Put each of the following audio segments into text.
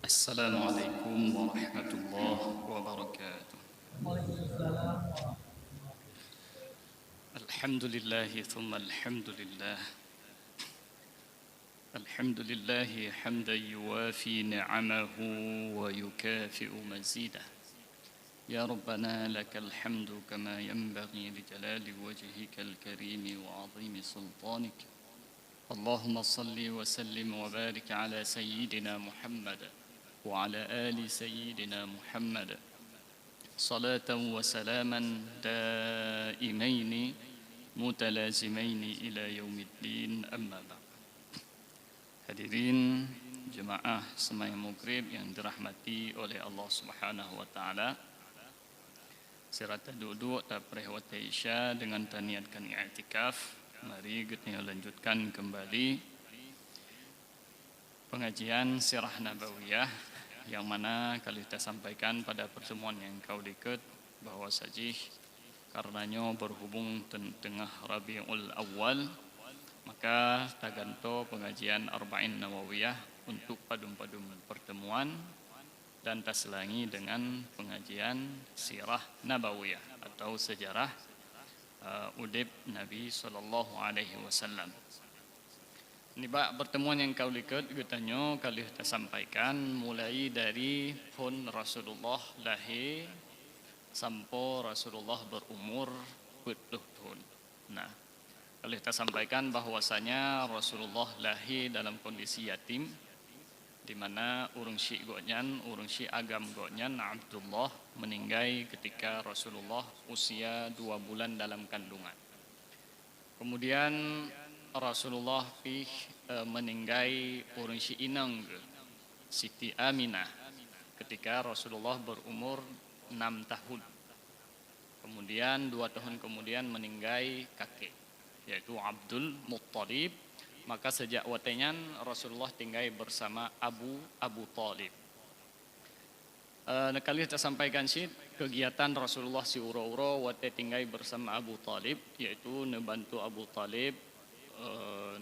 السلام عليكم ورحمة الله وبركاته. الحمد لله ثم الحمد لله. الحمد لله حمدا يوافي نعمه ويكافئ مزيده. يا ربنا لك الحمد كما ينبغي لجلال وجهك الكريم وعظيم سلطانك. اللهم صل وسلم وبارك على سيدنا محمد وعلى آل سيدنا محمد صلاة وسلاما دائمين متلازمين إلى يوم الدين. أما بعد. Hadirin jemaah sembahyang maghrib yang dirahmati oleh Allah Subhanahu wa taala. Serata duduk tapreh wa isya dengan taniatkan i'tikaf. Mari kita lanjutkan kembali pengajian Sirah Nabawiyah yang mana kali kita sampaikan pada pertemuan yang kau dekat bahwa sajih karenanya berhubung tengah Rabiul Awal, maka taganto pengajian Arba'in Nawawiyah untuk padum-padum pertemuan dan taselangi dengan pengajian Sirah Nabawiyah atau sejarah udip Nabi sallallahu alaihi wasallam. Ini pertemuan yang kau lihat katanya kali kita sampaikan mulai dari pun Rasulullah lahir sampai Rasulullah berumur 40 tahun. Nah, kalau kita sampaikan bahwasanya Rasulullah lahir dalam kondisi yatim, di mana urung syik agam goknyan Abdullah meninggal ketika Rasulullah usia 2 bulan dalam kandungan. Kemudian Rasulullah meninggal urung syik inang Siti Aminah ketika Rasulullah berumur 6 tahun. Kemudian 2 tahun kemudian meninggal kakek yaitu Abdul Muttalib. Maka sejak watenyan Rasulullah tinggal bersama Abu Talib. Kali kita sampaikan sih kegiatan Rasulullah si uro-uro wate tinggal bersama Abu Talib, yaitu nebantu Abu Talib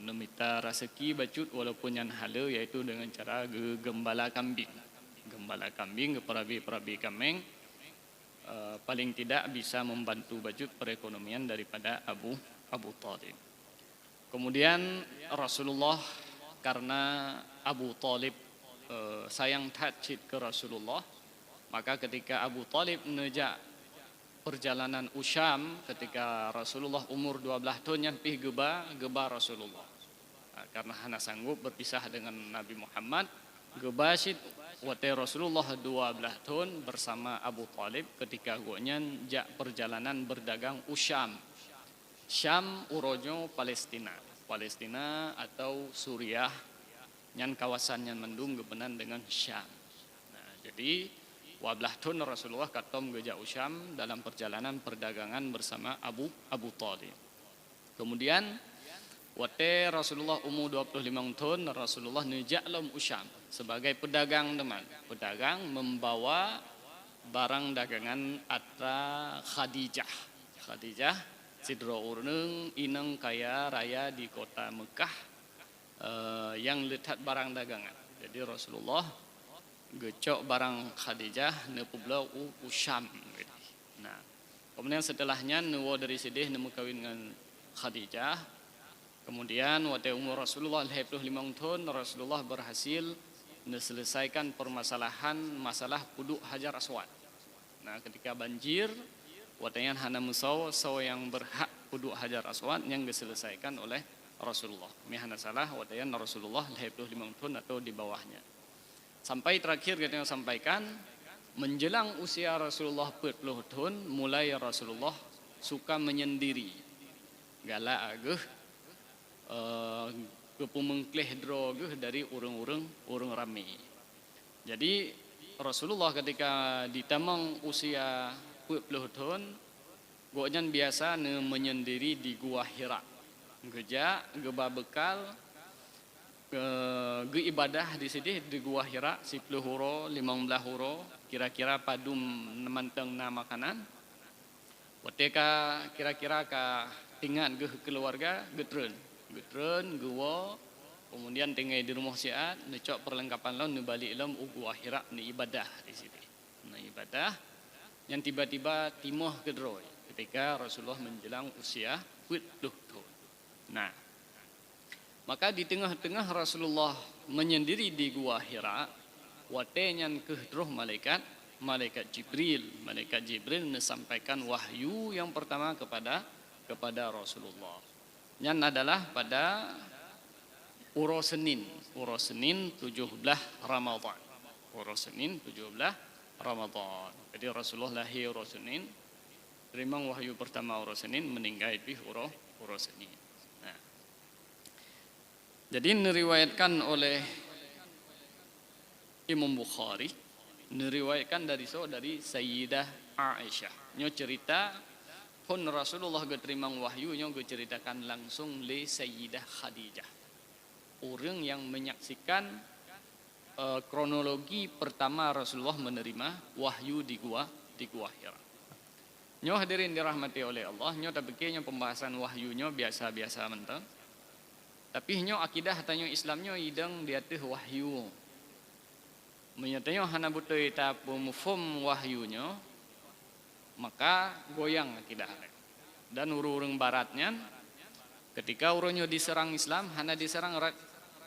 nemita rezeki bacut walaupun yang hala, yaitu dengan cara gembala kambing ke perabi kambing. Paling tidak bisa membantu bacut perekonomian daripada Abu Talib. Kemudian Rasulullah karena Abu Talib sayang tajid ke Rasulullah, maka ketika Abu Talib menejak perjalanan Usyam ketika Rasulullah umur 12 tahun yang geba Rasulullah. Karena hana sanggup berpisah dengan Nabi Muhammad, gebasid wate Rasulullah 12 tahun bersama Abu Talib ketika gonyan jak perjalanan berdagang Usyam. Syam urojo Palestina atau Suriah yang kawasannya mendung gebenan dengan Syam. Nah, jadi 12 tahun Rasulullah katom geja Usyam dalam perjalanan perdagangan bersama Abu Talib. Kemudian wate Rasulullah umur 25 tahun Rasulullah nejaklom Usyam sebagai pedagang membawa barang dagangan atra Khadijah sidro urneng ineng kaya raya di kota Mekah yang letak barang dagangan. Jadi Rasulullah gecok barang Khadijah nepublau Usyam. Nah, kemudian setelahnya nuwo dari sedih nemu kawin dengan Khadijah. Kemudian waktu umur Rasulullah 25 tahun Rasulullah berhasil menyelesaikan masalah puduk Hajar Aswad. Nah, ketika banjir watayan hana musau yang berhak puduk Hajar Aswad yang diselesaikan oleh Rasulullah. Ini hana salah watayan Rasulullah 25 tahun atau di bawahnya. Sampai terakhir kita sampaikan menjelang usia Rasulullah 40 tahun mulai Rasulullah suka menyendiri. Galak ageh kepumengkleh drogeh dari urung rame. Jadi Rasulullah ketika ditamang usia 40 tahun goknyan biasa menyendiri di Gua Hira. Geba bekal ibadah di sini di Gua Hira 10 huro 15 huro kira-kira padum nemanteng na makanan. Wateka kira-kira ka tingan keluarga getreun gua Kemudian tinggal di rumah siat, necok perlengkapan lain, balik lam ugu akhirat ni ibadah di sini. Nah ibadah yang tiba-tiba timuh kedroi ketika Rasulullah menjelang usia 70 tahun. Nah, maka di tengah-tengah Rasulullah menyendiri di gua Hira, watenyan kedroh malaikat Jibril. Malaikat Jibril menyampaikan wahyu yang pertama kepada Rasulullah. Yang adalah pada Uro Senin 17 Ramadan. Uro Senin 17 Ramadan. Jadi Rasulullah lahir Uro Senin, terima wahyu pertama Uro Senin, meninggal di Uro Senin. Nah, jadi diriwayatkan oleh Imam Bukhari, diriwayatkan dari Sayyidah Aisyah. Nyo cerita pun Rasulullah terima wahyu nyo ceritakan langsung le Sayyidah Khadijah. Orang yang menyaksikan kronologi pertama Rasulullah menerima wahyu di gua Hira. Nyo hadirin dirahmati oleh Allah, nyo tak pikirnya pembahasan wahyunya biasa-biasa mentang. Tapi nyo akidah tanya Islamnya idang di atas wahyu. Menyatanya hana butuh ita pemufum wahyunya, maka goyang akidah. Dan urung baratnya ketika urunyo diserang Islam, hana diserang rat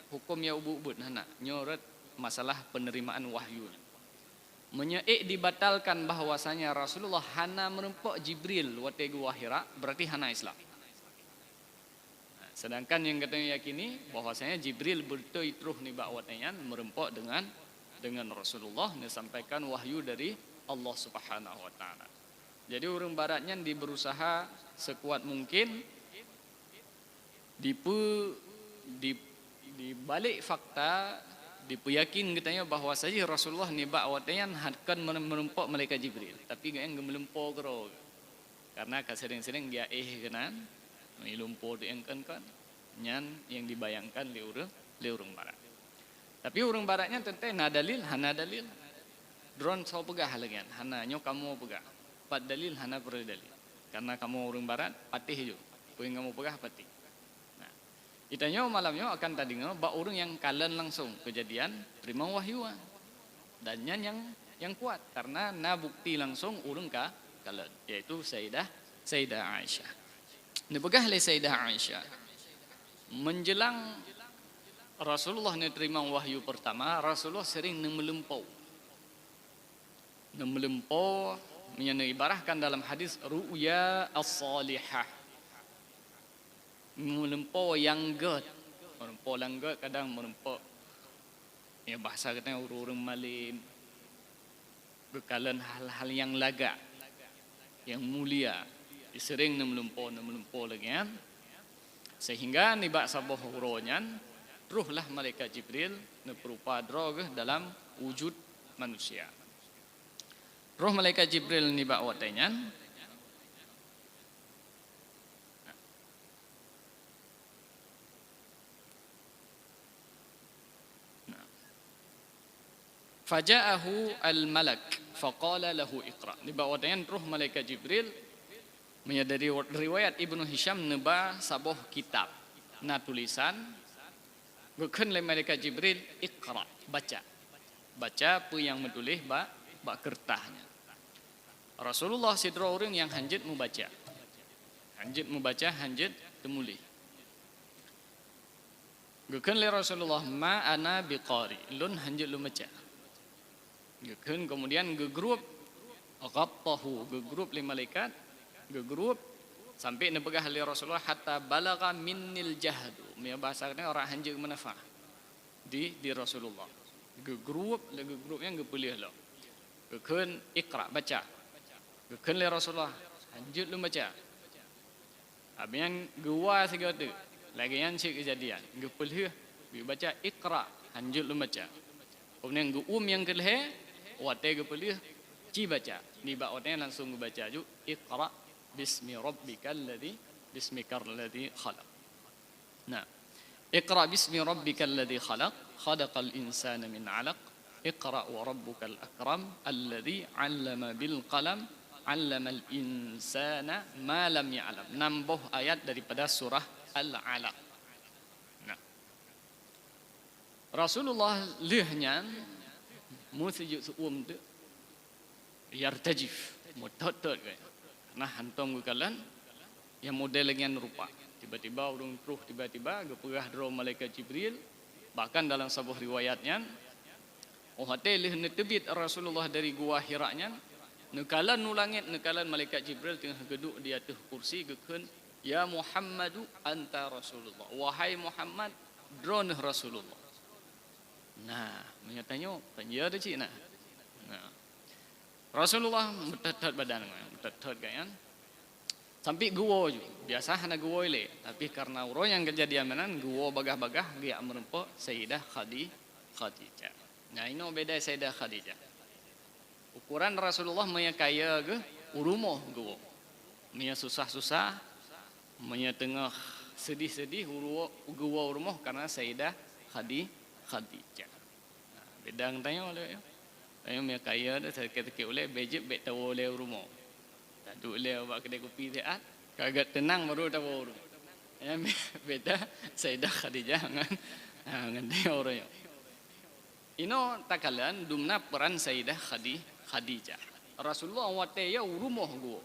hukum ya ubud hana nyoret masalah penerimaan wahyu. Dibatalkan bahwasanya Rasulullah hana merempok Jibril wate gua Hira, berarti hana Islam. Nah, sedangkan yang katanya yakini bahwasanya Jibril betul itruh ni bakwatnya merempok dengan Rasulullah disampaikan wahyu dari Allah Subhanahu wa taala. Jadi orang baratnya berusaha sekuat mungkin di balik fakta dipuyakin katanya bahwa saja Rasulullah ni bakwatnya akan merempok malaikat Jibril, tapi gak yang melempok kero. Karena sering-sering dia kenan melempok diangkan nyan yang dibayangkan li urang barat. Tapi urang baratnya tentu hana dalil. Drone sau pegah lagi hana nyo kamu pegah. Pat dalil hana perlu dalil. Karena kamu urang barat patih jo. Puing kamu pegah patih. Nah, itanya malamnya akan tadi ba urang yang kalen langsung kejadian terima wahyuan. Dan yang kuat karena bukti langsung urang kalen yaitu Sayyidah Aisyah. Dipegah oleh Sayyidah Aisyah. Menjelang Rasulullah menerima wahyu pertama, Rasulullah sering melempau. Ibarahkan dalam hadis ru'ya as-salihah. Melempau yang good. Melempau langgut kadang melempau ya bahasa katanya urung malim. Bekalan hal-hal yang laga, yang mulia. Sering melempau lagi kan. Sehingga nibak sabah huronyan ruhlah malaikat Jibril berupa droga dalam wujud manusia. Roh malaikat Jibril ni bak watanyan. Faja'ahu al-malak faqala lahu iqra. Ni bak watanyan roh malaikat Jibril dari riwayat Ibnu Hisham neba saboh kitab na tulisan bukan oleh malaikat Jibril iqra, baca apa yang menulis bak kertahnya. Rasulullah sidra orang yang hanjit membaca hanjit temulih. Bukan oleh Rasulullah ma ana biqari, lun hanjit lu baca. Bukan kemudian gegrup ghattahu, gegrup oleh malaikat, gegrup sampai nepegah oleh Rasulullah hatta balagha minnil jahdu. Dia bahasanya orang hanjir menafah di Rasulullah. Gegrup yang gepulih lah. Gekun ikra baca. Gekun oleh Rasulullah hanjir lu baca. Abian gua segala tu. Lagi yang cik kejadian. Gepulih baca ikra hanjir lu baca. Kemudian yang kelih wate gepulih ci baca. Ni bak wate langsung baca ju ikra bismi rabbikal ladzi khalaq. Nah, iqra bismi rabbikal ladzi khalaq, khalaqal insana min 'alaq, iqra wa rabbukal akram alladzi 'allama bil qalam, 'allamal insana ma lam ya'lam. Nambah ayat daripada surah Al-'Alaq. Nah, Rasulullah lehnya mu sejuk suum tu yartajif mutot-tot ke. Nah hantam ke kalan yang model dengan rupa. Tiba-tiba urung truh tiba-tiba geperah dro malaikat Jibril. Bahkan dalam sebuah riwayatnya hotel ne tebit Rasulullah dari gua Hira-nya nekalan nu langit nekalan malaikat Jibril tengah geduk di atas kursi gekeun ya Muhammadu anta Rasulullah. Wahai Muhammad drone Rasulullah. Nah, menyatanya tanya ada cik nah. Rasulullah metetet badan, metetet kan. Sampai gua juga. Biasa hana gua ile, tapi karena urang yang kejadian menan gua bagah-bagah dia merempo Sayyidah Khadijah. Nah, ini beda Sayyidah Khadijah. Ukuran Rasulullah maya kaya ke urumoh gua. Maya susah-susah, maya tengah sedih-sedih gua urumoh karena Sayyidah Khadijah. Nah, beda tanya oleh ya. Saya maya kaya dah saya kata oleh bejek bet tahu oleh urumoh. Tak duk oleh buat kedai kopi dia kagak tenang baru tahu urumoh. Ya beda Sayyidah Khadijah dengan dia orang. Ino takalan dumna peran Sayyidah Khadijah. Rasulullah wate ya urumoh gua.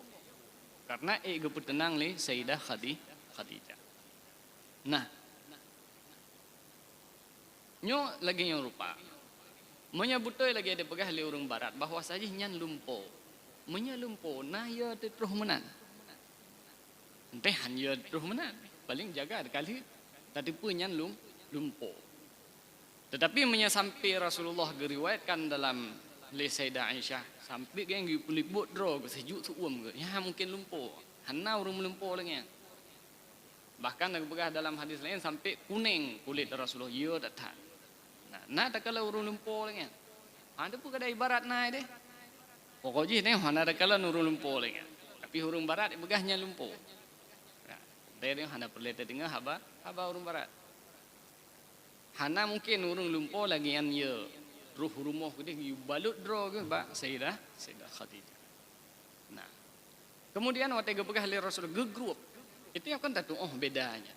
Karena ge tenang le Sayyidah Khadijah. Nah. Nyo lagi yang rupa. Menyebutoi lagi ada pegah le urang barat bahwa saja nyan lumpo. Menya lumpo nah ya terus menan. Enteh hanya terus menan. Paling jaga kali tadi pun nyan lumpo. Tetapi sampai Rasulullah geriwayatkan dalam le Sayyidah Aisyah sampai yang pelibut dro sejuk suum ke ya mungkin lumpuh hana urang lumpuh lagi bahkan pegah dalam hadis lain sampai kuning kulit Rasulullah ya tak nah tak kalau urang lumpuh lagi ada pun kada ibarat naik deh pokoknya ni hana tak kalau urang lumpuh lagi tapi urang barat pegahnya lumpuh dari hana perlu dengar haba urang barat hana mungkin urang lumpuh lagi yang ya ruh rumah gede balut dro ke ba Sayyidah Khadijah. Nah. Kemudian waktu pegah li Rasul gegrup. Itu yang kan tahu bedanya.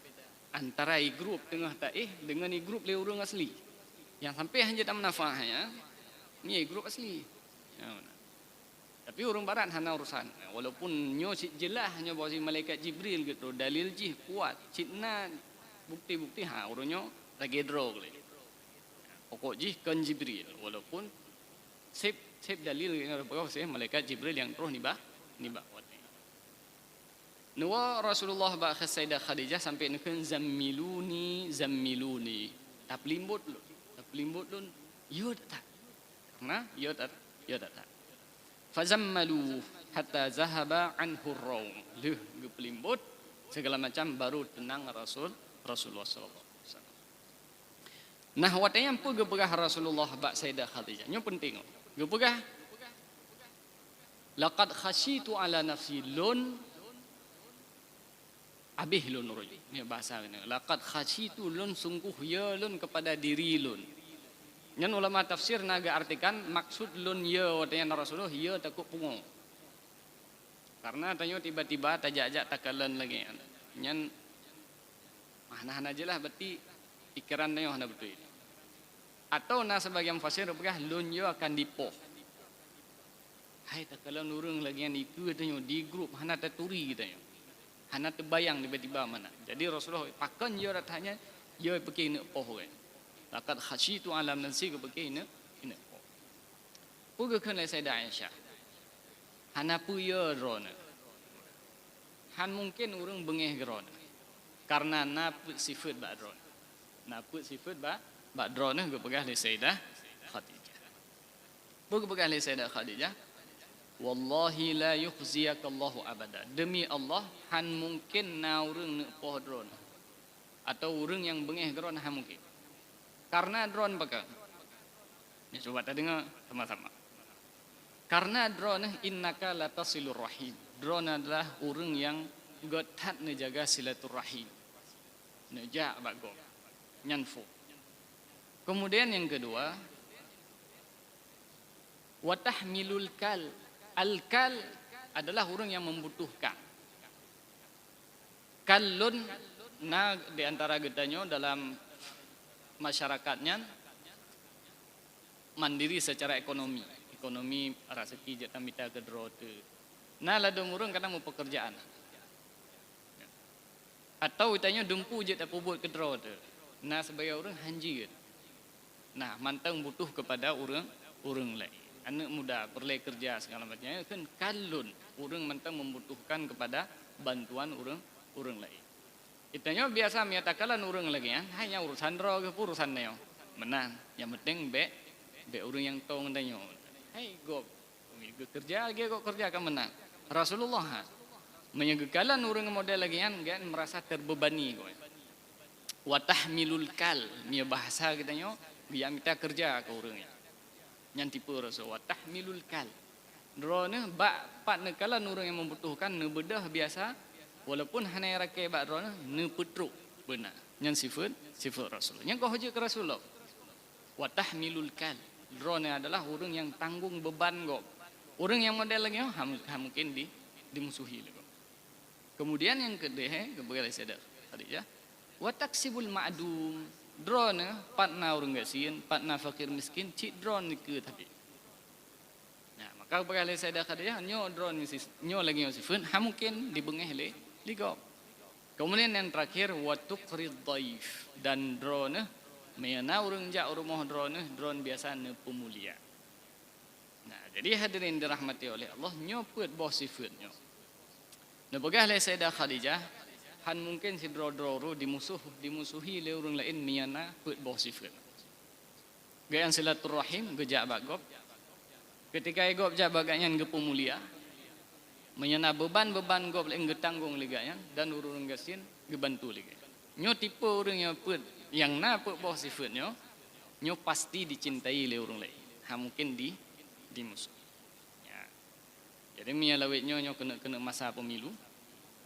Antara grup tengah taih dengan grup le urang asli. Yang sampai hanya tak manfaatnya ni grup asli. Ya, tapi urang barat hana urusan. Walaupun nyo jelas hanya bawa si malaikat Jibril gitu dalil jih kuat. Citna bukti-bukti urangnya lagi dro le. Pokok jih kan Jibril walaupun sep dalil yang berkata saya malaikat Jibril yang terus nibah wati. Nuwa Rasulullah ba Sayyidah Khadijah sampai nekeun zammiluni tak pelimbut lu yo tak karena yo tak fazammalu hatta zahaba anhu ar-raum leh pelimbut segala macam baru tenang Rasulullah sallallahu. Nah, watanya pun gepegah Rasulullah bak Sayyidah Khadijah. Ini penting. Gepegah. Laqad khasyitu ala nafsi lun abih lun ruj. Ini bahasa ini. Laqad khasyitu lun sungguh ya lun kepada diri lun. Yang ulama tafsir naga artikan maksud lun ya watanya Rasulullah ya takut pungo. Karena tanya tiba-tiba tajak-ajak takalan lagi. Yang mana aja lah berarti pikiran tanya hana betul. Atau sebagian fasir berkah lunyo akan dipoh. Hai tak kalau nurung lagi yang itu katanya di grup hana terturi katanya. Hana terbayang tiba-tiba mana. Jadi Rasulullah pakan yo datanya yo pakai nak poh kan. Laqad khasyitu alam nafsi ke pakai nak poh. Puga kan Sayyidah Aisyah. Hana pu yo drone. Han mungkin urang bengeh drone. Karena naput sifat ba drone. Naput sifat ba drone ke pegah li Sayyidah Khadijah. Bukan pegah li Sayyidah Khadijah. Wallahi la yukhziyakallahu abada. Demi Allah han mungkin na urang nak poh drone. Atau urang yang bengeh drone han mungkin. Karena drone pakai. Ni coba kita dengar sama-sama. Karena drone innaka latasilur rahim. Drone adalah urang yang gotat menjaga silaturahim. Nejak bago. Nyanfu. Kemudian yang kedua, watahmilul kal. Al-kal adalah orang yang membutuhkan. Kalun di antara gedanya dalam masyarakatnya mandiri secara ekonomi rezeki jatan mita kedro tu. Nah ladung urang kadang mau pekerjaan. Atau itanya dumpu je tak buat kedro tu. Nah sebagai orang hanjir. Nah mantang butuh kepada orang lain. Anak muda perlu kerja segala macamnya kan kalun orang mantang membutuhkan kepada bantuan orang lain. Itanya biasa menyatakan orang lagi ya, hanya urusan ro ke urusan neo. Menang, yang penting be orang yang tong danyo. Hai go kerja lagi kok kerja akan menang. Rasulullah menyegekalan orang model lagi kan merasa terbebani go. Wa tahmilul kal, mia bahasa kitanya biar kita kerja ke orangnya. Yang tipe Rasul wa tahmilul kal. Drone bak pat nekalan orang yang membutuhkan ne bedah biasa walaupun hanai rakai bak drone ne petruk benar. Yang sifat Rasul. Yang kau haji ke Rasulullah. Wa tahmilul kal. Drone adalah orang yang tanggung beban go. Orang yang model lagi mungkin dimusuhi lagi. Kemudian yang kedua kebagai sadar tadi ya. Wa taksibul ma'dum. Drone patna orang gasin, patna fakir miskin, cik drone ke tapi. Nah, maka kebagai sadar tadi ya nyo drone nyo lagi sifat mungkin dibengeh le ligo. Kemudian yang terakhir wa tuqrid dhaif dan drone mayana orang jak rumah drone biasa ne pemulia. Nah, jadi hadirin dirahmati oleh Allah, nyo put boh sifatnya. Nah, bagah Sayyidah Khadijah, han mungkin si dro-dro dimusuhi le orang lain miana put boh sifat. Gayang silaturahim gejak bagop. Ketika gop jak bagayan ge pemulia, menyana beban-beban gop le getanggung ligayan dan urung gasin gebantu liga. Nyo tipe orang yang put yang na put boh sifatnya, nyo pasti dicintai le orang lain. Mungkin dimusuh. Ya. Jadi mia lawitnya nyo kena masa pemilu.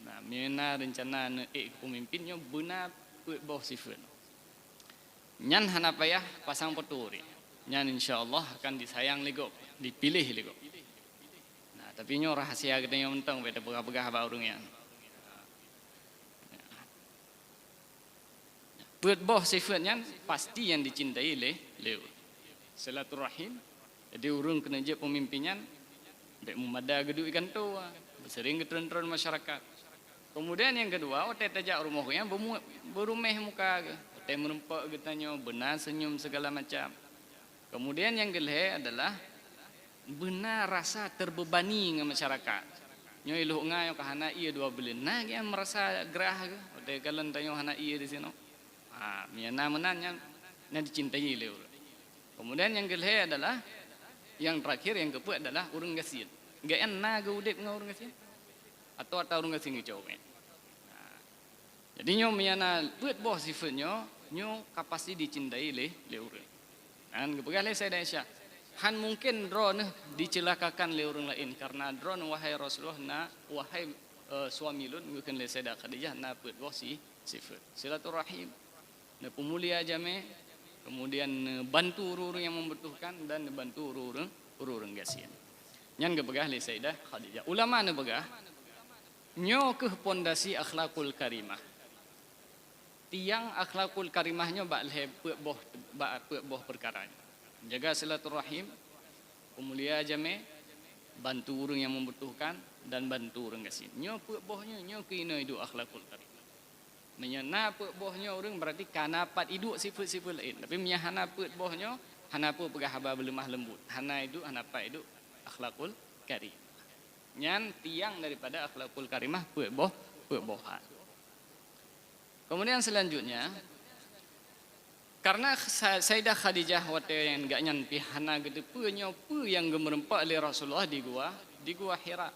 Nah, mia rencana pemimpinnya benar put boh sifat. Nyan hana payah pasang peturi. Nyan insyaallah akan disayang lego, dipilih lego. Nah, tapi nyo rahasia kita yang mentang beda pegah-pegah ba urang yang. Put boh sifatnya pasti yang dicintai le. Silaturahim. Jadi urang kena je pemimpinnya dek memada geduk ikan tu sering getren-tren masyarakat. Kemudian yang kedua ote tajak rumahnya berumeh muka ote merempak getanya benar senyum segala macam. Kemudian yang kedua adalah benar rasa terbebani dengan masyarakat. Nyo iluh ngai ka hana iya dua bulan. Nah dia merasa gerah ke ote kalen tanyo hana iya di sini. Miana menanya nya dicintai le. Kemudian yang kedua adalah yang terakhir yang keempat adalah urang gasin. Gak enak udip dengan urang gasin. Atau urang gasin ngejauh. Jadi nyo miana buat boh sifatnya nyo kapasi dicintai le urang. Dan kepegalai saya Aisyah. Han mungkin drone dicelakakan le urang lain karena drone wahai Rasulullah na wahai suami lun mungkin le Sayyidah Khadijah na buat boh sifat. Silaturahim. Na pemulia jame. Kemudian bantu urang yang membutuhkan dan bantu urang gasin. Yang kebegah le Sayyidah Khadijah. Ulama ne begah nyo ke pondasi akhlakul karimah. Tiang akhlakul karimahnya bak le peuh boh perkaranya. Jaga silaturahim, pemulia jame, bantu urang yang membutuhkan dan bantu urang gasin. Nyo peuh bohnya nyo kena hidup akhlakul karimah. Menyana put bohnya orang berarti kana pat hidup sifat-sifat lain. Tapi menyahana put bohnya hana pun pegah haba lemah lembut. Hana hidup hana pat hidup akhlakul karimah. Nyan tiang daripada akhlakul karimah put bohan. Kemudian selanjutnya karena Sayyidah Khadijah wate yang gak nyanpi hana gede punya yang gemerempak oleh Rasulullah di gua Hira.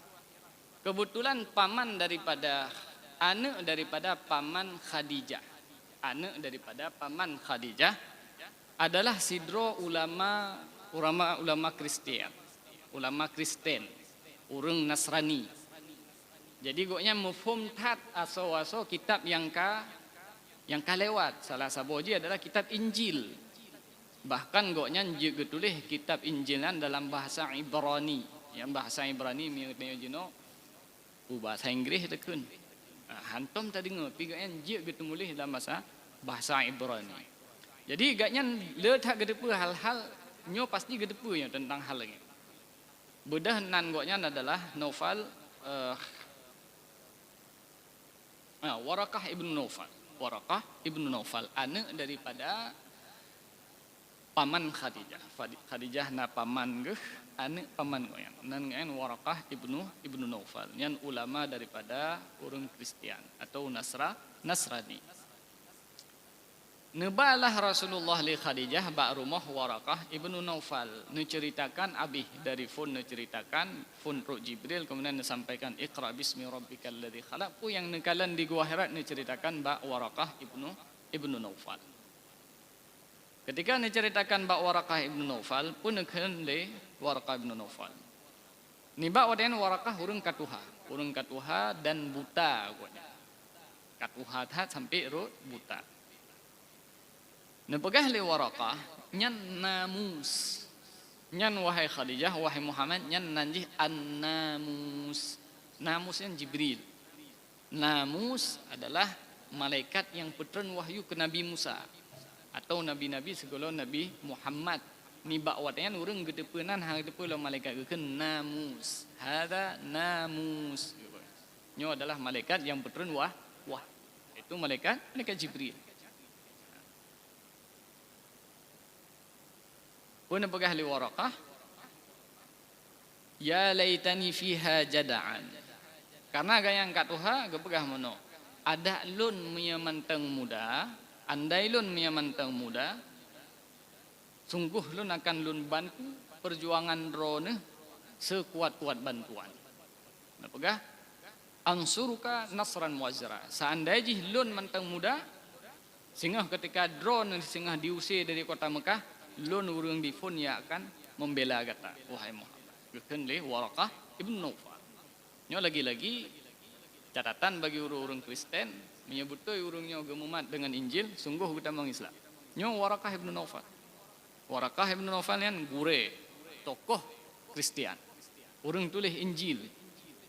Kebetulan paman daripada anak daripada paman Khadijah. Anak daripada paman Khadijah adalah sidro ulama Kristen. Ulama Kristen, urang Nasrani. Jadi goknya mufhum tat aso kitab yang lewat. Salah saboji adalah kitab Injil. Bahkan goknya juga tulis kitab Injilan dalam bahasa Ibrani. Yang bahasa Ibrani miyo bahasa Inggris tekun. Hantom tadi ngopi gaknya je gitu mulih dalam bahasa Ibrani. Jadi gaknya letak gedepu hal-hal nyo pasti gedepunya tentang hal ini. Bedah nan goknya adalah Naufal Warakah ibnu Naufal. Warakah ibnu Naufal, anak daripada paman Khadijah. Khadijah na paman geh, anak paman goyang. Nan Warakah ibnu Naufal. Yang ulama daripada orang Kristian atau Nasrani. Nebalah Rasulullah li Khadijah ba rumah Warakah ibnu Naufal. Menceritakan abih dari fun menceritakan fun ru Jibril kemudian disampaikan Iqra bismi rabbikal ladzi khalaq. Pu yang nekalan di gua Hira menceritakan ba Warakah ibnu Naufal. Ketika menceritakan ba Warakah ibnu Naufal pun nekalan le Warakah ibnu Naufal. Ni ba waden Warakah urang katuha dan buta gonya. Katuha sampai ru buta. Nepegah li Warakah nyan namus. Nyan wahai Khadijah, wahai Muhammad, nyan nanjih an-namus. Namus yang Jibril. Namus adalah malaikat yang petren wahyu ke Nabi Musa atau nabi-nabi segala Nabi Muhammad. Ni bak watayan urang gedepenan hang gedepe lo malaikat ke namus. Hada namus. Nyo adalah malaikat yang petren wah. Itu malaikat Jibril. Pun pegah li Warakah, ya laitani fiha jada'an. Karena gayang katuha gepegah mono. Ada lun menyamantang muda, andai lun menyamantang muda, sungguh lun akan lun bantu perjuangan drone sekuat-kuat bantuan. Nah pegah ansuruka nasran wazra. Seandainya lun mantang muda, sehingga ketika drone sehingga diusir dari kota Mekah, lun urang di fun ya akan membela kata wahai Muhammad. Gekeun le Warakah ibnu Naufal. Nyo lagi-lagi catatan bagi urang Kristen menyebut teuy urangnya gemumat dengan Injil sungguh kita mengislam. Nyo Warakah ibnu Naufal. Warakah ibnu Naufal yang gure tokoh Kristen. Urang tulis Injil.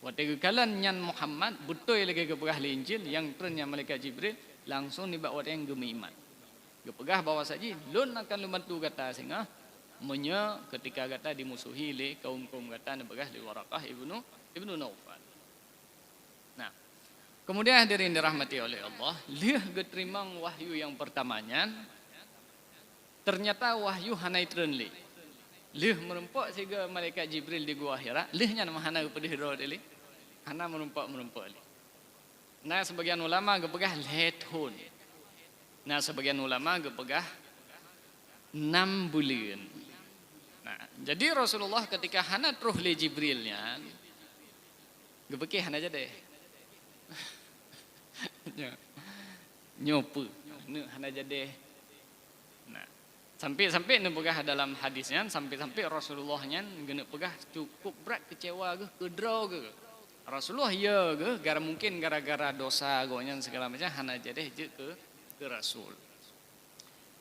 Wate gekalan nyan Muhammad betul lagi kepegah le Injil yang trennya malaikat Jibril langsung nibak wate yang gemiman. Gepegah bahwa saja lun akan membantu kata sehingga menye ketika kata dimusuhi le kaum-kaum kata nepegah di Warakah ibnu Naufal. Nah, kemudian hadirin dirahmati oleh Allah, liah getrimang wahyu yang pertamanya ternyata wahyu hanai trenli. Liah merempok sehingga malaikat Jibril di gua Hira, liahnya nama hana pedih ro deli. Hana merempok li. Nah, sebagian ulama gepegah lethun. Nah, sebagian ulama gepegah 6 bulan. Nah, jadi Rasulullah ketika hana truh li Jibrilnya, gepekeh hana aja deh. Nyopu, hana aja deh. Nah, sampai nepegah dalam hadisnya, sampai Rasulullahnya gene pegah cukup berat kecewa ge, kedro ge. Rasulullah ya ge, mungkin gara-gara dosa gonya segala macam hana aja deh je ke Rasul.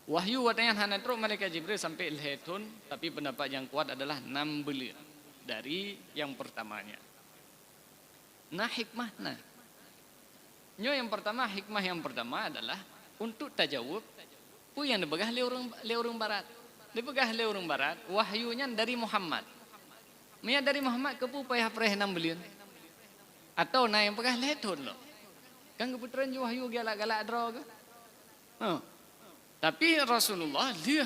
Wahyu watayan hana tro malaikat Jibril sampai ilhetun, tapi pendapat yang kuat adalah 6 bulan dari yang pertamanya. Nah hikmahnya, yang pertama adalah untuk tajawub pu yang dibegah le urang barat. Dibegah le urang barat, wahyunya dari Muhammad. Mia dari Muhammad ke pu payah pereh 6 bulan. Atau na yang pegah letun lo. Kan keputeran wahyu galak-galak drog. Tapi Rasulullah dia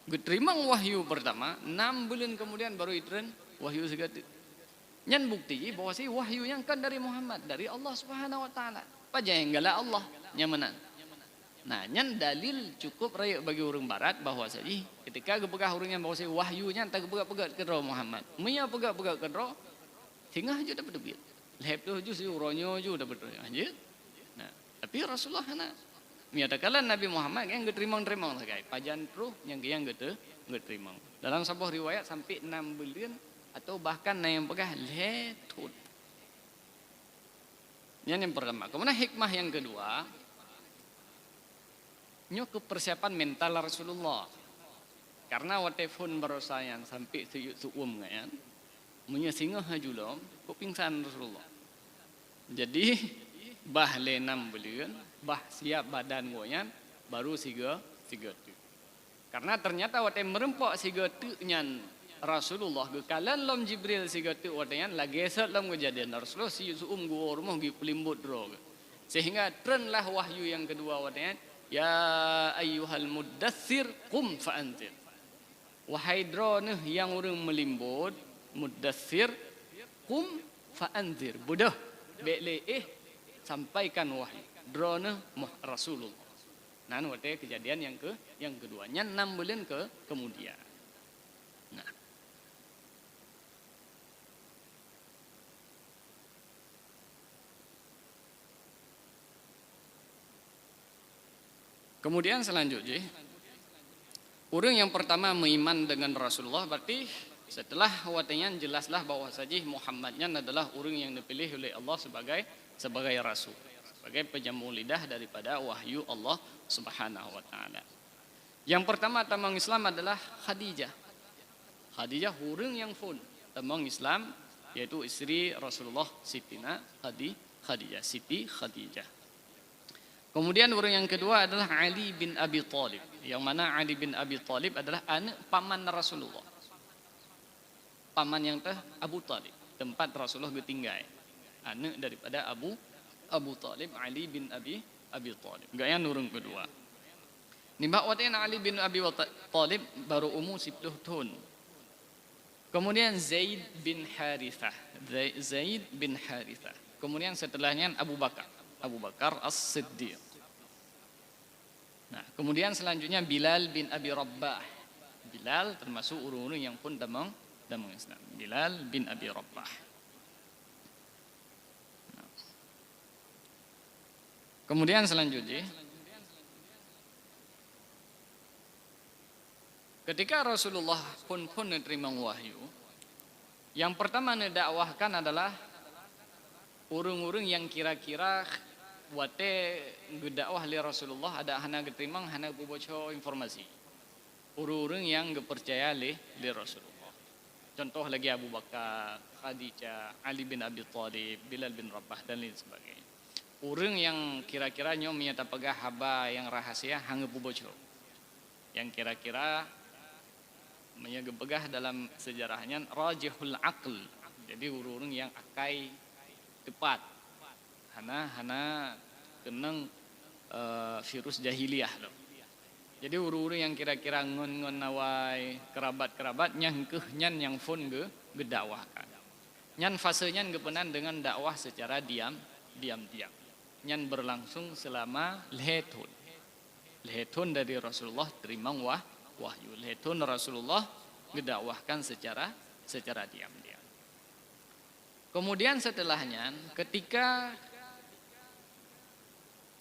geterimang wahyu pertama 6 bulan kemudian baru itren wahyu segala. Nyan bukti bahwa si wahyu yang kan dari Muhammad, dari Allah Subhanahu wa taala. Paja yang galak Allah nyamanan. Nah, nyan dalil cukup raya bagi orang barat bahwa saja ketika gepegah urangnya bahwa si wahyunya tak gepegah-pegah ke roh Muhammad. Mia pegah-pegah ke roh hingga aja dapat duit. Lep tu ju si uronyo ju dapat duit aja. Nah, tapi Rasulullah menyatakan Nabi Muhammad yang geterimang-terimang lah guys. Pajan truh yang geterimang. Dalam sebuah riwayat sampai 6 bulan atau bahkan yang pegah letun. Yang pertama. Kemudian hikmah yang kedua, nyok persiapan mental Rasulullah. Karena watefun barosayan sampai suum kan. Menyesingah hajulom, kok pingsan Rasulullah. Jadi bah le 6 bulan, bah siap badan goyan baru siga tu. Karena ternyata waktu merempak si nyan Rasulullah gekalan lom Jibril si tu waktu lagi esat lom kejadian Rasulullah si gua rumah gi pelimbut drog. Sehingga trenlah wahyu yang kedua waktu ya ayyuhal muddatsir qum fa'anzir. Wahai drone yang urang melimbut muddatsir qum fa'anzir. Budah bele sampaikan wahyu. Drone Rasulullah. Nah, waktu kejadian yang keduanya 6 bulan kemudian. Nah. Kemudian selanjutnya, orang yang pertama beriman dengan Rasulullah berarti setelah watanya jelaslah bahwa saja Muhammadnya adalah orang yang dipilih oleh Allah sebagai rasul, sebagai penjamu lidah daripada wahyu Allah Subhanahu wa taala. Yang pertama tamang Islam adalah Khadijah. Khadijah orang yang pun tamang Islam yaitu istri Rasulullah Sitina Khadijah, Siti Khadijah. Kemudian orang yang kedua adalah Ali bin Abi Thalib. Yang mana Ali bin Abi Thalib adalah anak paman Rasulullah. Paman yang Abu Thalib, tempat Rasulullah tinggal. Anak daripada Abu Thalib, Ali bin Abi Thalib. Gaya orang kedua. Nibak watin Ali bin Abi Thalib baru umur 10 tahun. Kemudian Zaid bin Harithah. Zaid bin Harithah. Kemudian setelahnya Abu Bakar As-Siddiq. Nah, kemudian selanjutnya Bilal bin Abi Rabbah. Bilal termasuk urun-urun yang pun damang Islam. Bilal bin Abi Rabbah. Nah. Kemudian selanjutnya ketika Rasulullah pun menerima wahyu, yang pertama dakwahkan adalah urung-urung yang kira-kira wate dakwah li Rasulullah ada hana getimang hana boboco informasi. Urung-urung yang percaya li Rasulullah. Contoh lagi Abu Bakar, Khadijah, Ali bin Abi Thalib, Bilal bin Rabah dan lain sebagainya. Urung yang kira-kira nyom nyata pegah haba yang rahasia hang boboco. Yang kira-kira menyegepegah dalam sejarahnya rajihul aql. Jadi urung-urung yang akai tepat. Hana kenang virus jahiliyah loh. Jadi urung-urung yang kira-kira ngon nawai kerabat-kerabat nyangkeh nyan yang pun gedakwahkan. Nyan fasenya gepenan dengan dakwah secara diam. Nyan berlangsung selama lehetun. Lehetun dari Rasulullah terima wahyu. Lehetun Rasulullah gedakwahkan secara diam-diam. Kemudian setelahnya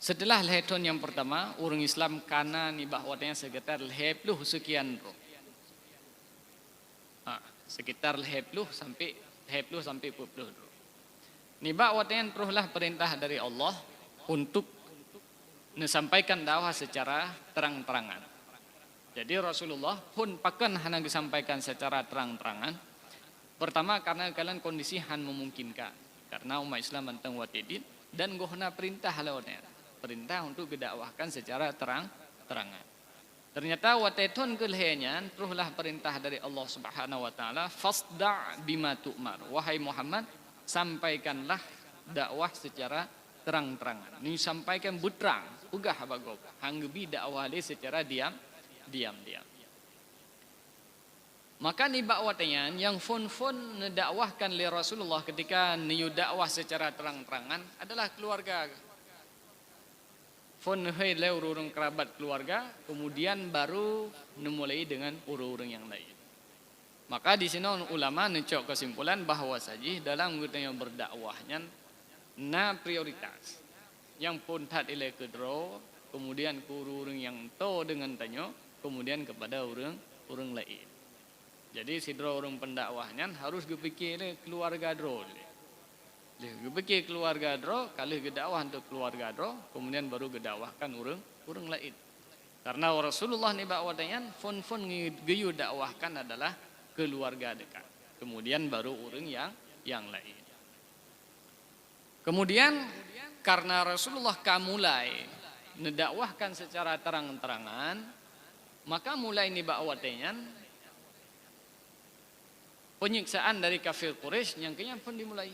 setelah lehetun yang pertama orang Islam kana nibah watanya sekitar 10 sekian roh. Sekitar 10 sampai 10 roh. Nibah watanya terulah perintah dari Allah untuk menyampaikan dakwah secara terang-terangan. Jadi Rasulullah pun pakan hana disampaikan secara terang-terangan. Pertama karena kalian kondisi han memungkinkan. Karena umat Islam tentang watidin dan gohna perintah lawannya. Perintah untuk didakwahkan secara terang-terangan. Ternyata watetun kelehnya terulah perintah dari Allah Subhanahu wa taala, fasda' bima tu'mar. Wahai Muhammad, sampaikanlah dakwah secara terang-terangan. Ini sampaikan butrang, ugah bagok. Hanggebi dakwah secara diam. Maka ni bakwatnya yang fon dakwahkan li Rasulullah ketika niu dakwah secara terang-terangan adalah keluarga. Fon hai le urung kerabat keluarga, kemudian baru memulai dengan urung yang lain. Maka di sini ulama necok kesimpulan bahwa saja dalam yang berdakwahnya prioritas. Yang pun tat ile kedro, kemudian ke urung yang to dengan tanyo, kemudian kepada urung lain. Jadi sidro urung pendakwahnya harus dipikir keluarga dro. Dipikir keluarga dro, kalau gedakwah untuk keluarga dro, kemudian baru gedakwahkan urung lain. Karena Rasulullah ni bakwatanya fon geyu dakwahkan adalah keluarga dekat. Kemudian baru urung yang lain. Kemudian karena Rasulullah kamulai mendakwahkan secara terang-terangan, Maka mulai nibak watenyan penyiksaan dari kafir Quraisy yang kenya pun dimulai.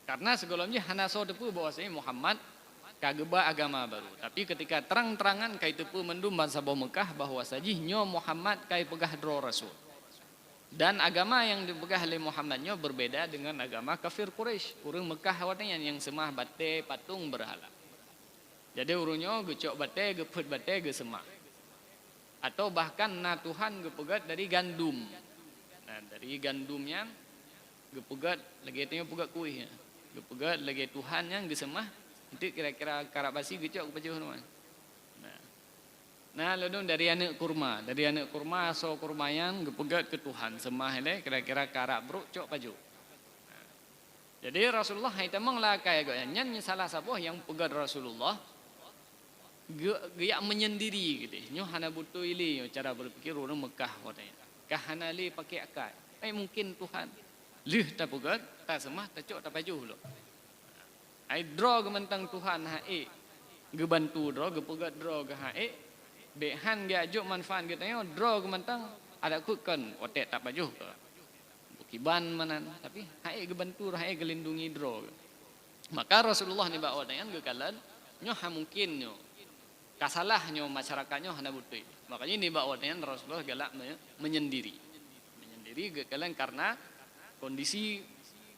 Karena sebelumnya hanaso tepu bahwasanya Muhammad kageba agama baru. Tapi ketika terang-terangan kai tepu mendum bangsa Mekah bahwa sajihnya Muhammad kai pegah dro rasul. Dan agama yang dipegang oleh Muhammadnya berbeda dengan agama kafir Quraisy. Urang Mekah watanya yang semah bate patung berhala. Jadi urungnya gecok bate, geput bate, ge semah. Atau bahkan na Tuhan gepegat dari gandum. Nah, dari gandumnya gepegat lagi itu pegat kuihnya. Gepegat lagi Tuhan yang gesemah. Nanti kira-kira karabasi gecok baju teman. Nah, lalu dari anak kurma so kurmayan gepegat ke Tuhan semah ini kira-kira karak bro cok baju. Jadi Rasulullah itu menglakai gayanya salah satu yang pegat Rasulullah gaya menyendiri gitu. Nyo hana butuh ili cara berpikir orang Mekah katanya. Kahana li pakai akal. Mungkin Tuhan lih tak pegat tak semah tak cok tak baju lo. Ai draw gementang Tuhan hae gebantu draw gepegat draw ge hae behan dia ajuk manfaat kita tanya draw kementang ada kukan otek tak baju ke bukiban manan tapi hae gebantu hae gelindungi draw. Maka Rasulullah ni bawa dengan gekalan nyo ha mungkin nyo kasalah nyo masyarakatnya hana butuh. Makanya ni bawa dengan Rasulullah galak menyendiri gekalan karena kondisi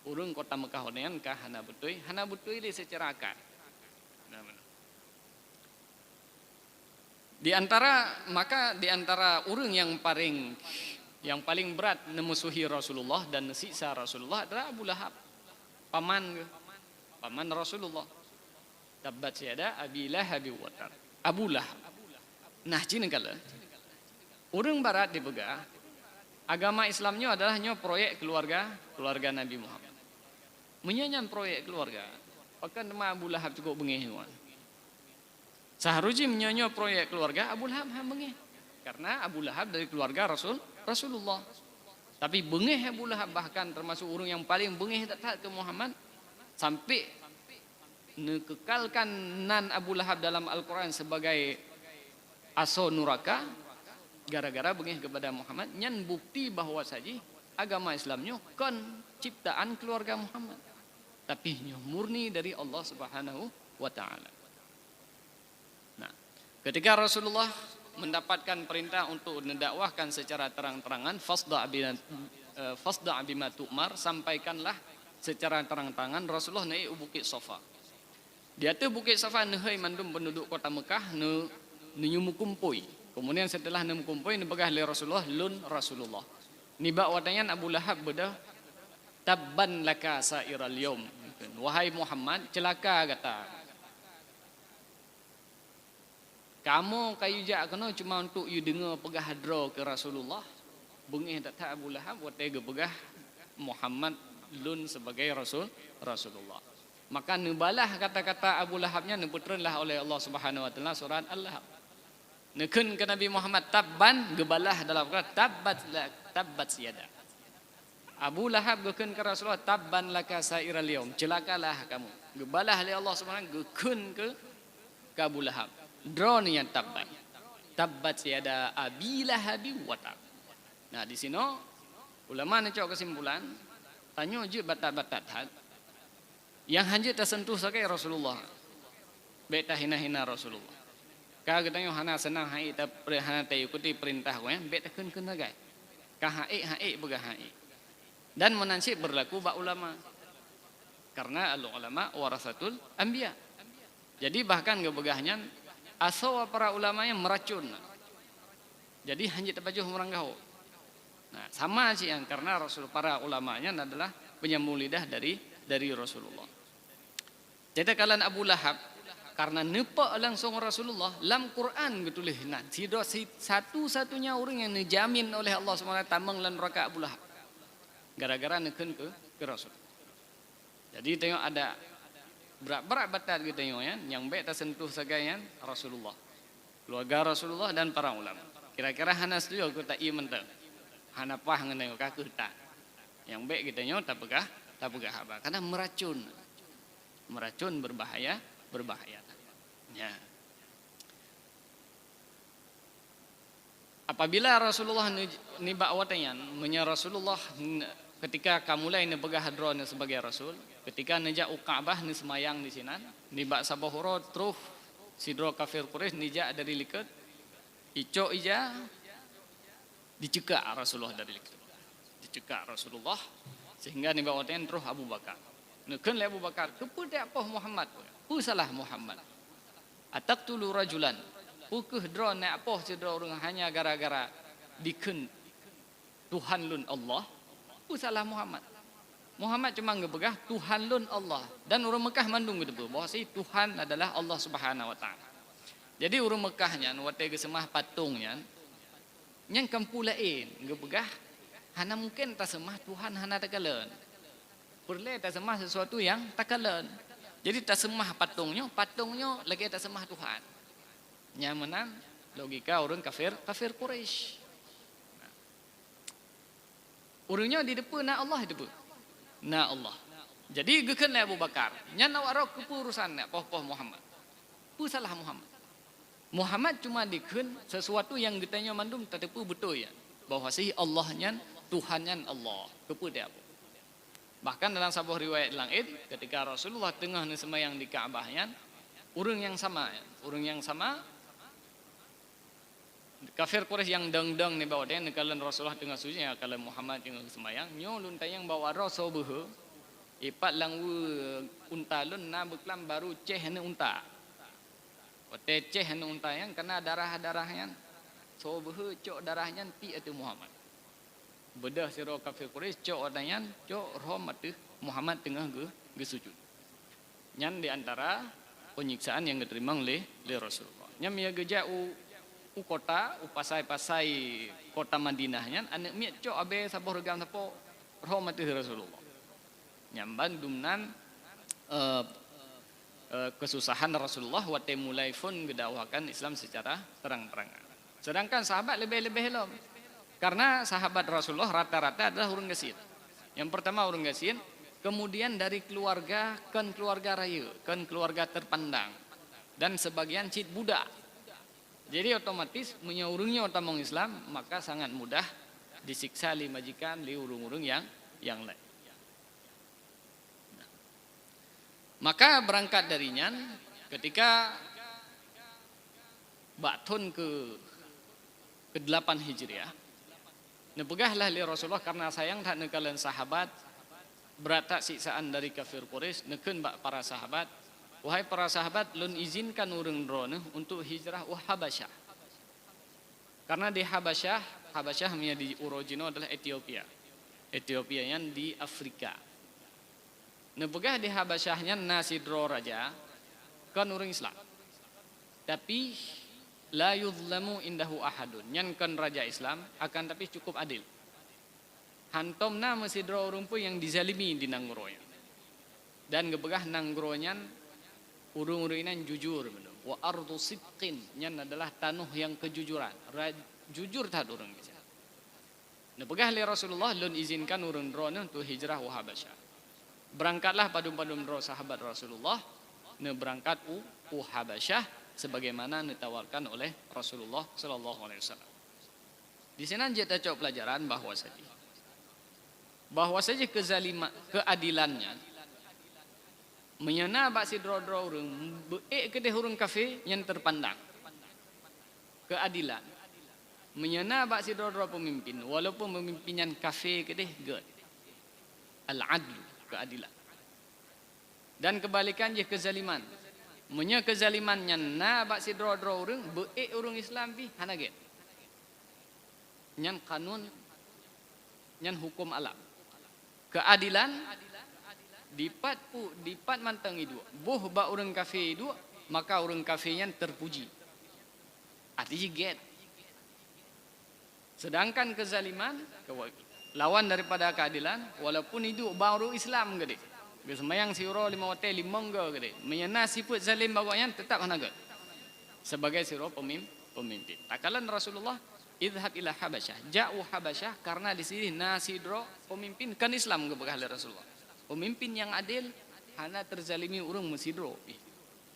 urung kota Mekah dengan kah hana butuh ini secara akal. Di antara urang yang paling berat memusuhi Rasulullah dan siksa Rasulullah adalah Abu Lahab. Paman Rasulullah. Tabbat yada Abi Lahab wa tab. Abu Lahab. Nah, cina kala urang barat dibegah agama Islamnya adalah nyo proyek keluarga Nabi Muhammad. Menyanyan proyek keluarga. Pakan nama Abu Lahab cukup bengih. Seharusnya menyanyi proyek keluarga Abu Lahab bengih. Karena Abu Lahab dari keluarga Rasulullah. Tapi bengih Abu Lahab bahkan termasuk orang yang paling bengih tak ke Muhammad. Sampai kekalkan nan Abu Lahab dalam Al-Quran sebagai aso nuraka. Gara-gara bengih kepada Muhammad. Nyan bukti bahwa saja agama Islamnya kan ciptaan keluarga Muhammad. Tapi murni dari Allah Subhanahu wa Ta'ala. Ketika Rasulullah mendapatkan perintah untuk mendakwahkan secara terang-terangan fasda' bima tu'mar, sampaikanlah secara terang-terangan. Rasulullah naik bukit Safa. Dia tu bukit Safa nehai mandum penduduk kota Mekah nyumukumpui. Kemudian setelah nyumukumpui nebegah oleh Rasulullah lun Rasulullah. Nibak watangan Abu Lahab beda tabban laka sairal yaum. Wahai Muhammad, celaka kata. Kamu kayu jak kena cuma untuk you dengar pegah hadra ke Rasulullah. Bengih tak Abu Lahab watai pegah Muhammad lun sebagai Rasulullah. Maka nebalah kata-kata Abu Lahabnya neputrenlah oleh Allah Subhanahu wa Ta'ala surat Al-Lahab. Neken ke Nabi Muhammad tabban gebalah dalam kata tabbat siyada. Abu Lahab geken ke Rasulullah tabban laka sairal yaum. Celakalah kamu. Gebalah oleh Allah Subhanahu geken ke Abu Lahab. Drone yang tabbat siada Abi Lahab wa tab. Nah di sini ulama necok kesimpulan tanya je batat-batat had yang hanya tersentuh sakai Rasulullah. Beta hina-hina Rasulullah. Ka getanyo hana senang hai ta hana ta ikuti perintah we beta keun-keun nagai. Ka hae bega hae. Dan menansib berlaku ba ulama. Karena al ulama warasatul anbiya. Jadi bahkan gebegahnya asawa para ulama yang meracun. Jadi hanya terbajuh meranggau. Nah, sama sih yang karena para ulamanya adalah penyambung lidah dari Rasulullah. Jadi kalian Abu Lahab karena nepak langsung Rasulullah dalam Quran getulih nah satu-satunya orang yang dijamin oleh Allah SWT tamang lan neraka Abu Lahab. Gara-gara neken ke Rasul. Jadi tengok ada berat batat gitu ya, yang baik tersentuh sagayan Rasulullah, keluarga Rasulullah dan para ulama. Kira-kira hana setuju aku tak iman tak, hana pah ngeneng kaku tak. Yang baik gitu ya, tak pegah apa? Karena meracun berbahaya. Ya. Apabila Rasulullah ni bakwatayan menya Rasulullah ketika kamulai ni begah hadron sebagai rasul, ketika nejak Ka'bah ni semayang di sinan, ni bak sabahuro terus sidro kafir Quraisy nijak dari liket, icok ija dicekak Rasulullah dari liket. Dicekak Rasulullah sehingga ni bakwatayan terus Abu Bakar. Nekeun le Abu Bakar, kepada apa Muhammad? Pu salah Muhammad. Ataqtulu rajulan. Ukeuh dron na apa sidro urang hanya gara-gara dikeun Tuhan lun Allah. Pu salah Muhammad. Muhammad cuma ngebegah Tuhan lun Allah dan orang Mekah mandung gitu bahwa si Tuhan adalah Allah Subhanahu wa taala. Jadi orang Mekah nya wate gesemah patungnya nyang kampu lain ngebegah hana mungkin ta semah Tuhan hana takaleun. Perle ta semah sesuatu yang takaleun. Jadi ta semah patungnya lagi ta semah Tuhan. Nyamanan logika orang kafir Quraisy. Nah. Urangnya di depan na Allah depan. Na Allah. Jadi geukeun Abu Bakar, nya nawaro kepurusan na poh Muhammad. Pu salah Muhammad. Muhammad cuma dikeun sesuatu yang getanya mandum tatepu betul ya. Bahwa si Allahnya Tuhannya Allah. Kepada apa? Bahkan dalam sebuah riwayat langit ketika Rasulullah tengah semayang di Ka'bahnya, urang yang sama, kafir Quraisy yang deng-deng ni bawa dia nekalan Rasulullah tengah sujud ya kalau Muhammad tengah semayang nyo lun tayang bawa rasa beuh ipat lang unta lun na beklam baru ceh ne unta ote ceh ne unta yang kena darah-darahnya so beuh cok darahnya pi atu Muhammad bedah sira kafir Quraisy cok odanya cok roh atuh Muhammad tengah ge sujud nyan di antara penyiksaan yang diterima oleh Rasulullah nya mia gejau kota pasai kota Madinahnya anak miat cok abe saboh regam sapo rahmati Rasulullah nyamban dumnan kesusahan Rasulullah wate mulai pun gedakwakan Islam secara terang-terangan sedangkan sahabat lebih-lebih helom karena sahabat Rasulullah rata-rata adalah urang gesin yang pertama urang gesin kemudian dari keluarga raya keluarga terpandang dan sebagian cid budak. Jadi otomatis menyaurungnya orang Islam maka sangat mudah disiksa li majikan li urung-urung yang lain. Nah, maka berangkat darinya ketika Ba'tun ke-8 Hijriah. Nepegahlah li Rasulullah karena sayang tak nekalan sahabat berat siksaan dari kafir Quraisy nekeun para sahabat. Wahai para sahabat, lun izinkan urang drone untuk hijrah Habasyah. Karena di Habasyah punya di origino adalah Ethiopia. Ethiopia yang di Afrika. Nebegah di Habasyahnya nasidro raja kan urang Islam. Tapi la yuzlamu indahu ahadun. Nyan kan raja Islam akan tapi cukup adil. Hantomna masidro urang pun yang dizalimi di nanggronya. Dan gebegah nanggronya urung-urungan jujur wa ardu sidqin nyan adalah tanuh yang kejujuran jujur tad urang geus nepegah li Rasulullah lun izinkan urang drone untuk hijrah wa Habasyah berangkatlah padum-padum dro sahabat Rasulullah ne berangkat Habasyah sebagaimana ditawarkan oleh Rasulullah sallallahu alaihi wasallam di sana kita cok pelajaran bahwa saja keadilannya menyana bak sidro-dro urang beek kedeh urang kafir yang terpandang keadilan menyana bak sidro-dro pemimpin walaupun pemimpinnya kafir kedeh good al-adlu keadilan dan kebalikan je kezaliman menya kezalimannya na bak sidro-dro urang beek urang Islam pi hana get nyan kanun nyan hukum alam keadilan dipat mantang itu boh ba orang kafir itu maka orang kafirnya terpuji artinya get sedangkan kezaliman lawan daripada keadilan walaupun itu baru Islam gede gesemayang siro 5 hotel 5 gede menyana sifat zalim bawanya tetap hanagat sebagai siro pemimpin takalan Rasulullah idhab ila Habasyah ja'u Habasyah karena di sini nasidro pemimpin kan Islam gebegah Rasulullah pemimpin yang adil hana terzalimi urang mesidro.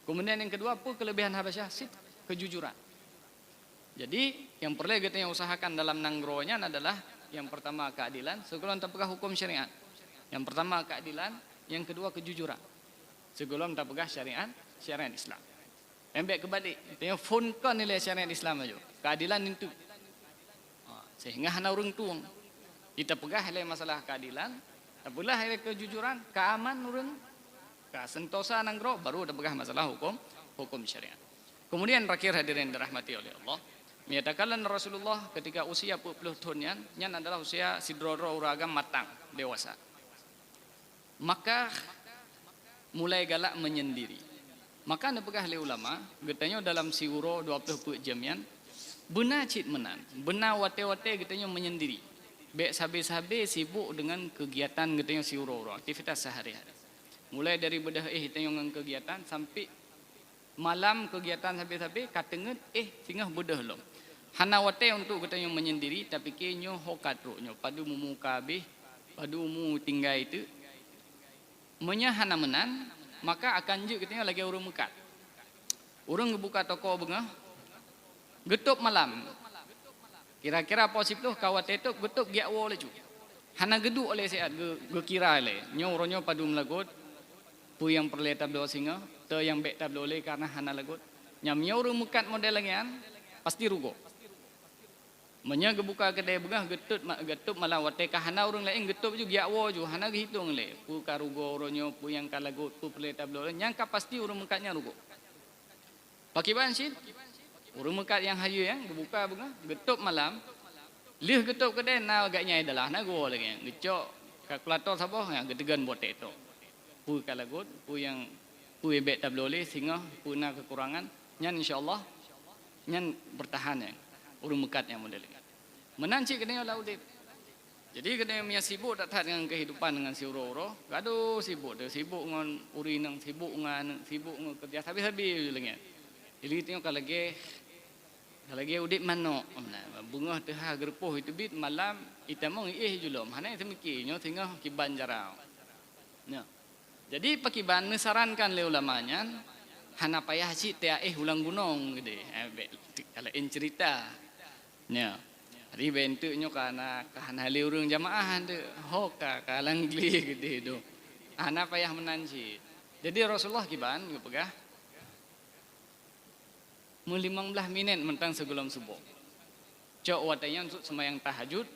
Kemudian yang kedua apa kelebihan Habasyah? Kejujuran. Jadi yang perlu kita usahakan dalam nanggronya adalah yang pertama keadilan, sebelum terpegang hukum syariat. Yang pertama keadilan, yang kedua kejujuran. Sebelum terpegang syariat Islam. Embek kebalik, kita fonkan nilai syariat Islam aja. Keadilan itu. Sehingga hana urang tuang. Kita pegah nilai masalah keadilan, tapulah nilai kejujuran, keaman urang, kesentosa nanggro, baru terpegang masalah hukum syariat. Kemudian terakhir hadirin dirahmati oleh Allah, menyatakan Rasulullah ketika usia 40 tahun yang adalah usia sidroro uragam matang, dewasa. Maka mulai galak menyendiri. Maka anda pegah oleh ulama, getanya dalam siuro 20 jam benar cit menan, benar wate-wate getanya menyendiri. Bek sabe-sabe sibuk dengan kegiatan getanya siuro, aktivitas sehari-hari. Mulai dari bedah getanya dengan kegiatan sampai malam kegiatan sabe-sabe katenget singgah bedah lom. Hana wate untuk getanya menyendiri tapi kenyo hokatro padu mumuka be, padu mu tinggal itu. Menyahana menan, maka akan je katanya lagi urang mekat. Urang buka toko bengah, getup malam. Kira-kira positif kawat itu getup giak wo leju. Hana gedu oleh sehat ge kira le. Nyo uronyo padu melagot, pu yang perle tablo singa, te yang bek tablo le karena hana lagot. Nyam nyo urang mekat model langian, pasti rugo. Menya gebuka kedai begah getup malam wate kahana urang lain getup ju giak wo ju hana hitung le pu karugo uronyo pu yang kalagut pu peleta blo nyangka pasti urang mekatnya rugo pakiban sin urang mekat yang hayu yang gebuka begah getup malam lih getup kedai na agaknya adalah na go lagi gecok kalkulator sabo yang gedegan bote itu pu kalagut pu yang pu bek tablo le singa pu na kekurangan nyan insyaallah nyan bertahan ya urang mekat yang model menanci kena laudip. Jadi kena punya sibuk tak dengan kehidupan dengan si uro-uro, gaduh sibuk dengan urinang, sibuk dengan kerja habis-habis lagi. Jadi tengok kalau lagi udip mano, bunga teh gerpoh itu bit malam itamong julom. Hana itu mikirnya tengah kiban jarau. Nah. Jadi pakiban mesarankan le ulamanya hana payah cik teh ulang gunung gede. Kalau cerita. Nya. Hari bentuknya karena hali urang jamaah tu hoka kalang gli gede do. Ana payah menanci. Jadi Rasulullah kiban ngepegah 15 minit mentang sebelum subuh. Cok watanya untuk semayang tahajud,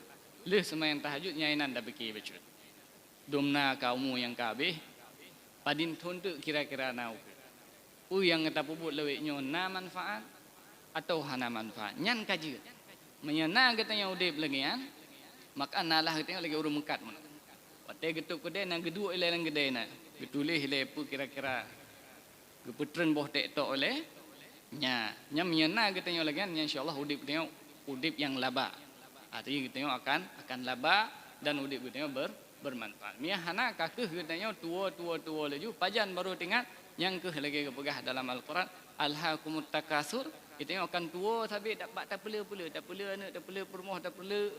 leh semayang tahajud nyainan dah beki becut. Domna kaumu yang kabeh padin tuntuk kira-kira nau. Yang ngata puput leweknya na manfaat atau hana manfaat. Nyan kaji. Menyana katanya udip lagi kan, maka nalah katanya lagi urang mekat mana. Pate getuk kedai na gedua ile lang gedai na, getulih ile pu kira-kira geputren boh tek tok oleh, nya menyana katanya lagi kan, insyaallah udip katanya udip yang laba. Artinya katanya akan laba dan udip katanya bermanfaat. Mia hana kakeh katanya tua leju, pajan baru tinggal yang keh lagi kepegah dalam Al-Quran, alhaakumut takasur. Kita akan tua tapi tak perlu anak, tak perlu permoh, tak perlu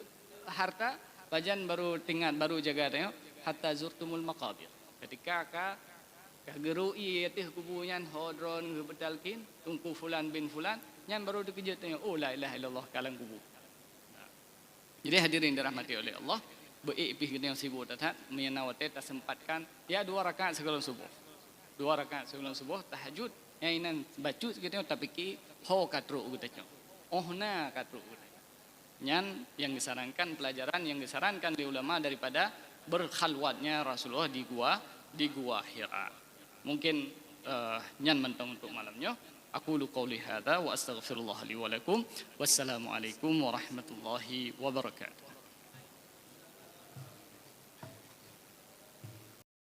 harta. Bajan baru tinggal, baru jaga tengok. Hatta zurtumul maqabir. Ketika gerui yatih kuburan hodron gebetalkin, tungku fulan bin fulan, yang baru dikejut tengok. Oh la ilaha illallah kalang kubur. Jadi hadirin dirahmati oleh Allah, beipih kita yang sibuk tatat, menyenawate tak sempatkan. Ya 2 rakaat sebelum subuh. 2 rakaat sebelum subuh tahajud. Yang inan bacut kita tapi ho katru ugatnya. Na katru ugatnya. Nyan yang disarankan pelajaran yang disarankan di ulama daripada berkhalwatnya Rasulullah di gua Hira. Mungkin nyan mentong untuk malamnya. Aku lu qauli hadza wa astaghfirullah li wa lakum. Wassalamualaikum warahmatullahi wabarakatuh.